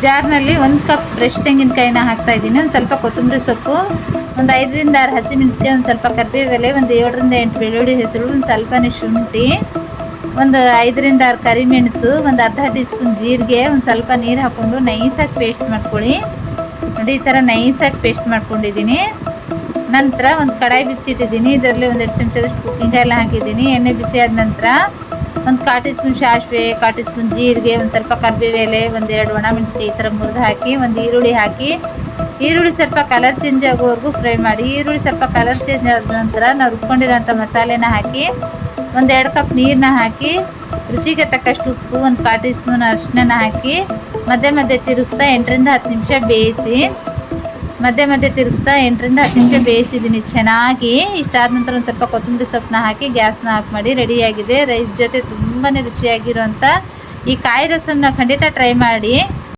ಜಾರ್ನಲ್ಲಿ 1 cup fresh ತೆಂಗಿನಕಾಯಿನ ಹಾಕ್ತಾ ಇದ್ದೀನಿ. ಒಂದು ಸ್ವಲ್ಪ ಕೊತ್ತಂಬರಿ ಸೊಪ್ಪು, ಒಂದು 5ರಿಂದ 6 ಹಸಿಮೆಣಸಿಗೆ, ಒಂದು ಸ್ವಲ್ಪ ಕರಿಬೇವು ಎಲೆ, ಒಂದು 7ರಿಂದ 8 ಬೆಳ್ಳುಳ್ಳಿ ಹೆಸರು, ಒಂದು ಸ್ವಲ್ಪನೇ ಶುಂಠಿ, ಒಂದು 5ರಿಂದ 6 ಕರಿಮೆಣಸು, ಒಂದು ಅರ್ಧ ಟೀ ಸ್ಪೂನ್ ಜೀರಿಗೆ, ಒಂದು ಸ್ವಲ್ಪ ನೀರು ಹಾಕ್ಕೊಂಡು ನೈಸಾಗಿ ಪೇಸ್ಟ್ ಮಾಡ್ಕೊಳ್ಳಿ. ನೋಡಿ ಈ ಥರ ನೈಸಾಗಿ ಪೇಸ್ಟ್ ಮಾಡ್ಕೊಂಡಿದ್ದೀನಿ. ನಂತರ ಒಂದು ಕಡಾಯಿ ಬಿಸಿ ಇಟ್ಟಿದ್ದೀನಿ. ಇದರಲ್ಲಿ 1 ಚಮಚದಷ್ಟು ಕುಕ್ಕಿಂಗ್ ಆಯಿಲ್ ಹಾಕಿದ್ದೀನಿ. ಎಣ್ಣೆ ಬಿಸಿ ಆದ ನಂತರ ಒಂದು 1/4 ಟೀ ಸ್ಪೂನ್ ಸಾಸಿವೆ, 1/4 ಟೀ ಸ್ಪೂನ್ ಜೀರಿಗೆ, ಒಂದು ಸ್ವಲ್ಪ ಕರಿಬೇವು ಎಲೆ, 1-2 ಒಣಮೆಣಸಿನಕಾಯಿ ಈ ಥರ ಮುರಿದು ಹಾಕಿ, ಒಂದು ಈರುಳ್ಳಿ ಹಾಕಿ, ಈರುಳ್ಳಿ ಸ್ವಲ್ಪ ಕಲರ್ ಚೇಂಜ್ ಆಗೋವರೆಗೂ ಫ್ರೈ ಮಾಡಿ. ಈರುಳ್ಳಿ ಸ್ವಲ್ಪ ಕಲರ್ ಚೇಂಜ್ ಆದ ನಂತರ ನಾವು ರುಬ್ಕೊಂಡಿರೋಂಥ ಮಸಾಲೆನ ಹಾಕಿ, ಒಂದು 2 ಕಪ್ ನೀರನ್ನ ಹಾಕಿ, ರುಚಿಗೆ ತಕ್ಕಷ್ಟು ಉಪ್ಪು, ಒಂದು 1/4 ಟೀ ಸ್ಪೂನ್ ಅರಿಶಿನ ಹಾಕಿ ಮಧ್ಯೆ ಮಧ್ಯೆ ತಿರುಗಿಸ್ತಾ 8ರಿಂದ 10 ನಿಮಿಷ ಬೇಯಿಸಿ. ಮಧ್ಯೆ ತಿರುಗಿಸ್ತಾ 8ರಿಂದ 10 ನಿಮಿಷ ಬೇಯಿಸಿದ್ದೀನಿ ಚೆನ್ನಾಗಿ. ಇಷ್ಟಾದ ನಂತರ ಒಂದು ಸ್ವಲ್ಪ ಕೊತ್ತಂಬರಿ ಸೊಪ್ಪನ್ನ ಹಾಕಿ ಗ್ಯಾಸ್ನ ಆಫ್ ಮಾಡಿ. ರೆಡಿಯಾಗಿದೆ ರೈಸ್ ಜೊತೆ ತುಂಬಾ ರುಚಿಯಾಗಿರುವಂಥ ಈ ಕಾಯಿ ರಸಮ್ನ ಖಂಡಿತ ಟ್ರೈ ಮಾಡಿ.